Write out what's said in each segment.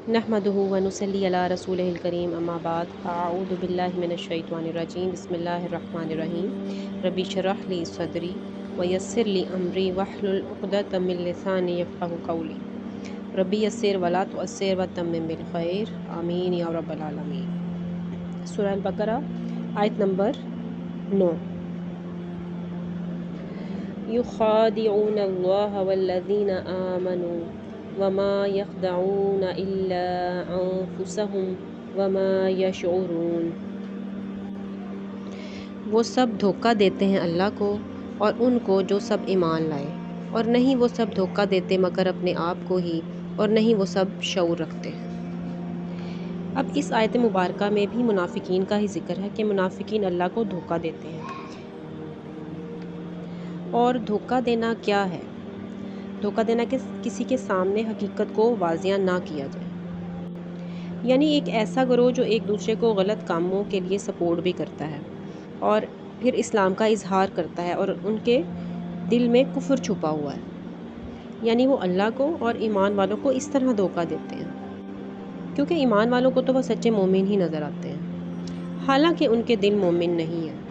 नहमदुहु व नुसल्ली अला रसूलिहिल करीम अम्मा बाद अऊज़ु बिल्लाहि मिनश शैतानिर रजीम बिस्मिल्लाहिर रहमानिर रहीम रब्बि इश्रह ली सदरी व यस्सिर ली अमरी वहलुल उक़दतम मिन लिसानी यफ़क़हू क़ौली रब्बि यस्सिर वला तुअस्सिर व तम्मिम बिल खैर आमीन या रब्बल आलमीन। सूरह अल-बक़रा आयत नंबर 9। युख़ादिऊन अल्लाह वल्लज़ीना आमनू वमा यख़दऊन इल्ला अनफुसहुम वमा यशऊरून। वो सब धोखा देते हैं अल्लाह को और उनको जो सब ईमान लाए, और नहीं वो सब धोखा देते मगर अपने आप को ही, और नहीं वो सब शऊर रखते। अब इस आयत मुबारका में भी मुनाफिकीन का ही जिक्र है कि मुनाफिकीन अल्लाह को धोखा देते हैं। और धोखा देना क्या है? धोखा देना कि किसी के सामने हकीकत को वाज़िया ना किया जाए, यानी एक ऐसा गिरोह जो एक दूसरे को गलत कामों के लिए सपोर्ट भी करता है और फिर इस्लाम का इजहार करता है और उनके दिल में कुफ्र छुपा हुआ है, यानी वो अल्लाह को और ईमान वालों को इस तरह धोखा देते हैं, क्योंकि ईमान वालों को तो वह सच्चे मोमिन ही नज़र आते हैं, हालांकि उनके दिल मोमिन नहीं है।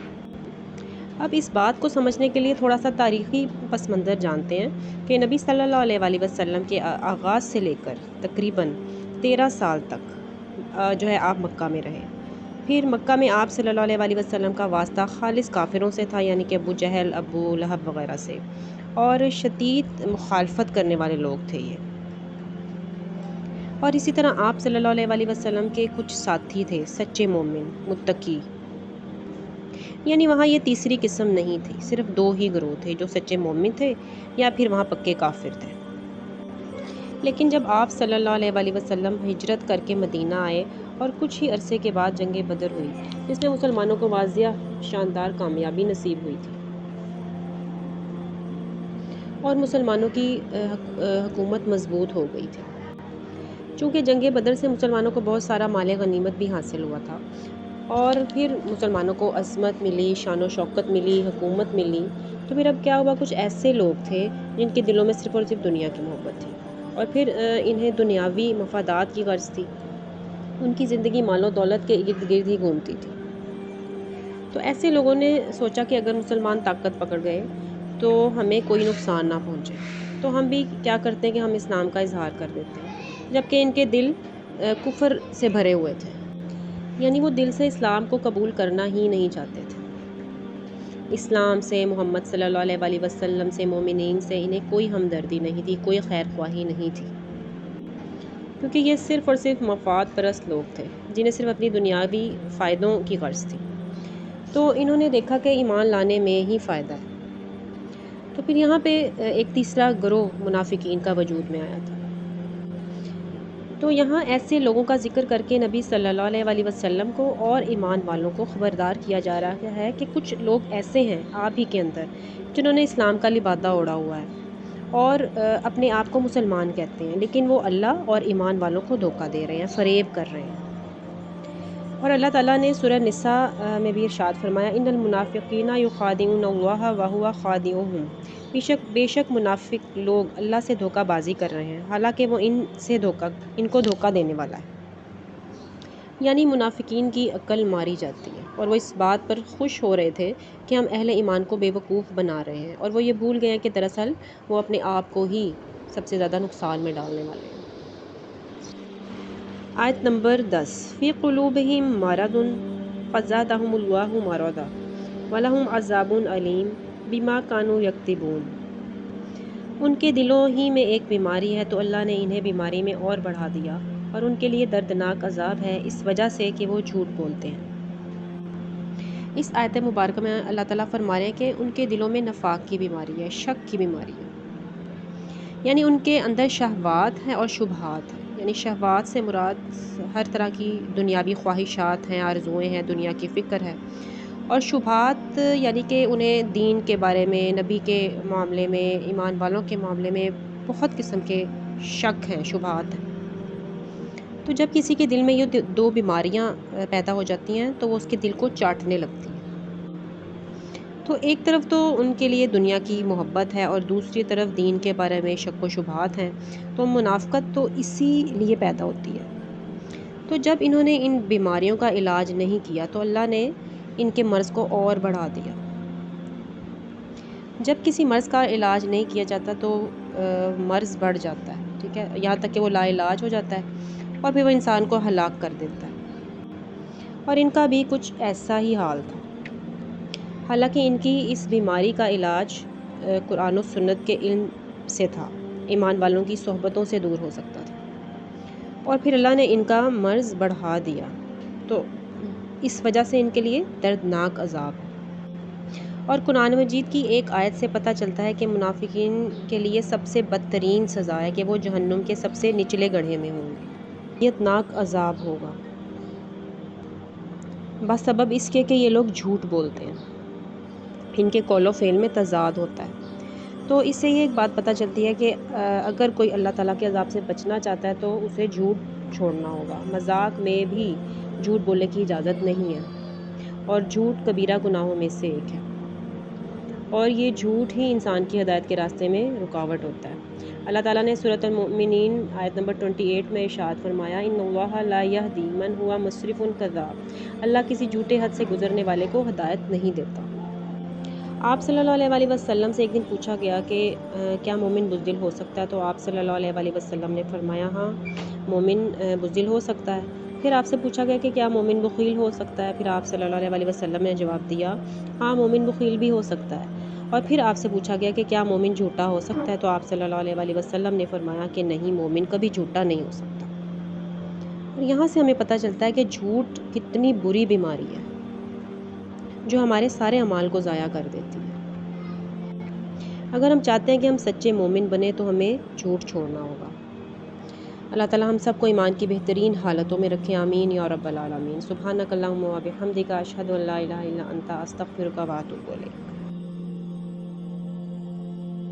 अब इस बात को समझने के लिए थोड़ा सा तारीख़ी पस मंज़र जानते हैं कि नबी सल्लल्लाहु अलैहि वसल्लम के आगाज़ से लेकर तकरीबन 13 साल तक जो है आप मक्का में रहे। फिर मक्का में आप सल्लल्लाहु अलैहि वसल्लम का वास्ता खालिस काफिरों से था, यानी कि अबू जहल, अबू लहब वग़ैरह से, और शदीद मुखालफत करने वाले लोग थे ये। और इसी तरह आप सल्लल्लाहु अलैहि वसल्लम के कुछ साथी थे सच्चे मोमिन मुत्तकी, यानी वहाँ ये तीसरी किस्म नहीं थी, सिर्फ 2 ही गिरोह थे जो सच्चे मोमिन थे या फिर वहाँ पक्के काफिर थे। लेकिन जब आप सल्लल्लाहु अलैहि वसल्लम हिजरत करके मदीना आए और कुछ ही अरसे के बाद जंग बदर हुई, जिसमें मुसलमानों को वाज़िया शानदार कामयाबी नसीब हुई थी और मुसलमानों की हुकूमत मजबूत हो गई थी। चूँकि जंग बदर से मुसलमानों को बहुत सारा माल गनीमत भी हासिल हुआ था और फिर मुसलमानों को अज़मत मिली, शान व शौकत मिली, हुकूमत मिली, तो फिर अब क्या हुआ, कुछ ऐसे लोग थे जिनके दिलों में सिर्फ़ और सिर्फ दुनिया की मोहब्बत थी और फिर इन्हें दुनियावी मफादात की गर्ज थी। उनकी ज़िंदगी मालो दौलत के इर्द गिर्द ही घूमती थी। तो ऐसे लोगों ने सोचा कि अगर मुसलमान ताकत पकड़ गए तो हमें कोई नुकसान ना पहुँचे, तो हम भी क्या करते हैं कि हम इस्लाम का इजहार कर देते हैं, जबकि इनके दिल कुफ्र से भरे हुए थे, यानी वो दिल से इस्लाम को कबूल करना ही नहीं चाहते थे। इस्लाम से, मोहम्मद सल्लल्लाहु अलैहि वसल्लम से, मोमिनीन से इन्हें कोई हमदर्दी नहीं थी, कोई खैर ख्वाही नहीं थी, क्योंकि ये सिर्फ़ और सिर्फ मफाद परस्त लोग थे जिन्हें सिर्फ अपनी दुनियावी फ़ायदों की गर्ज थी। तो इन्होंने देखा कि ईमान लाने में ही फ़ायदा है, तो फिर यहाँ पे एक तीसरा गिरोह मुनाफिकीन का वजूद में आया था। तो यहाँ ऐसे लोगों का जिक्र करके नबी सल्लल्लाहु अलैहि वसल्लम को और ईमान वालों को ख़बरदार किया जा रहा है कि कुछ लोग ऐसे हैं आप ही के अंदर जिन्होंने इस्लाम का लिबादा ओढ़ा हुआ है और अपने आप को मुसलमान कहते हैं, लेकिन वो अल्लाह और ईमान वालों को धोखा दे रहे हैं, फ़रेब कर रहे हैं। और अल्लाह ताला ने सूरह निसा में भी इरशाद फरमाया, इन्नल मुनाफिकीना युखादिऊनल्लाह व हुवा खादिऊहुम, बेशक मुनाफिक लोग अल्लाह से धोखाबाजी कर रहे हैं, हालांकि वो इनको धोखा देने वाला है। यानी मुनाफिकीन की अक्ल मारी जाती है और वो इस बात पर खुश हो रहे थे कि हम अहले ईमान को बेवकूफ़ बना रहे हैं, और वो ये भूल गए हैं कि दरअसल वो अपने आप को ही सबसे ज़्यादा नुकसान में डालने वाले हैं। आयत नंबर 10, फ़ी क़ुलूबिहिम मरदुन फ़ज़ादहुमुल्लाहु मरदा वलहुम अज़ाबुन अलीम बिमा कानू यक्तिबून। उनके दिलों ही में एक बीमारी है तो अल्लाह ने इन्हें बीमारी में और बढ़ा दिया और उनके लिए दर्दनाक अज़ाब है इस वजह से कि वो झूठ बोलते हैं। इस आयत मुबारक में अल्लाह ताला फरमा रहे हैं कि उनके दिलों में नफाक की बीमारी है, शक की बीमारी है, यानी उनके अंदर शहवात हैं और शुबहात हैं। यानी शहवात से मुराद हर तरह की दुनियावी ख्वाहिशात हैं, आरज़ुएँ हैं, दुनिया की फ़िक्र है, और शुबहात यानी कि उन्हें दीन के बारे में, नबी के मामले में, ईमान वालों के मामले में बहुत किस्म के शक हैं, शुबहात हैं। तो जब किसी के दिल में ये 2 बीमारियां पैदा हो जाती हैं तो वो उसके दिल को चाटने लगती हैं। تو ایک طرف تو ان کے لیے دنیا کی محبت ہے اور دوسری طرف دین کے بارے میں شک و شبہات ہیں، تو منافقت تو اسی لیے پیدا ہوتی ہے۔ تو جب انہوں نے ان بیماریوں کا علاج نہیں کیا تو اللہ نے ان کے مرض کو اور بڑھا دیا۔ جب کسی مرض کا علاج نہیں کیا جاتا تو مرض بڑھ جاتا ہے، ٹھیک ہے، یہاں تک کہ وہ لا علاج ہو جاتا ہے اور پھر وہ انسان کو ہلاک کر دیتا ہے، اور ان کا بھی کچھ ایسا ہی حال تھا۔ حالانکہ ان کی اس بیماری کا علاج قرآن و سنت کے علم سے تھا، ایمان والوں کی صحبتوں سے دور ہو سکتا تھا، اور پھر اللہ نے ان کا مرض بڑھا دیا، تو اس وجہ سے ان کے لیے دردناک عذاب ہے۔ اور قرآن مجید کی ایک آیت سے پتہ چلتا ہے کہ منافقین کے لیے سب سے بدترین سزا ہے کہ وہ جہنم کے سب سے نچلے گڑھے میں ہوں گے، ناک عذاب ہوگا، بسبب اس کے کہ یہ لوگ جھوٹ بولتے ہیں، ان کے قول و فعل میں تضاد ہوتا ہے۔ تو اس سے یہ ایک بات پتہ چلتی ہے کہ اگر کوئی اللہ تعالیٰ کے عذاب سے بچنا چاہتا ہے تو اسے جھوٹ چھوڑنا ہوگا، مذاق میں بھی جھوٹ بولنے کی اجازت نہیں ہے، اور جھوٹ کبیرہ گناہوں میں سے ایک ہے، اور یہ جھوٹ ہی انسان کی ہدایت کے راستے میں رکاوٹ ہوتا ہے۔ اللہ تعالیٰ نے سورۃ المؤمنین آیت نمبر 28 میں ارشاد فرمایا، ان اللہ لا یہدی من ہوا مسرف کذاب، اللہ کسی جھوٹے حد سے گزرنے والے کو ہدایت نہیں دیتا۔ آپ صلی اللہ علیہ وآلہ وسلم سے ایک دن پوچھا گیا کہ کیا مومن بزدل ہو سکتا ہے؟ تو آپ صلی اللہ علیہ وآلہ وسلم نے فرمایا ہاں، مومن بزدل ہو سکتا ہے۔ پھر آپ سے پوچھا گیا کہ کیا مومن بخیل ہو سکتا ہے؟ پھر آپ صلی اللہ علیہ وآلہ وسلم نے جواب دیا ہاں، مومن بخیل بھی ہو سکتا ہے۔ اور پھر آپ سے پوچھا گیا کہ کیا مومن جھوٹا ہو سکتا ہے؟ تو آپ صلی اللہ علیہ وآلہ وسلم نے فرمایا کہ نہیں، مومن کبھی جھوٹا نہیں ہو سکتا۔ اور یہاں سے ہمیں پتہ چلتا ہے کہ جھوٹ کتنی بری بیماری ہے جو ہمارے سارے اعمال کو ضائع کر دیتی ہے۔ اگر ہم چاہتے ہیں کہ ہم سچے مومن بنیں تو ہمیں جھوٹ چھوڑنا ہوگا۔ اللہ تعالیٰ ہم سب کو ایمان کی بہترین حالتوں میں رکھے، آمین یا رب العالمین۔ سبحانک اللہم و بحمدک، اشہد ان لا الہ الا انت، استغفرک و اتوب الیک۔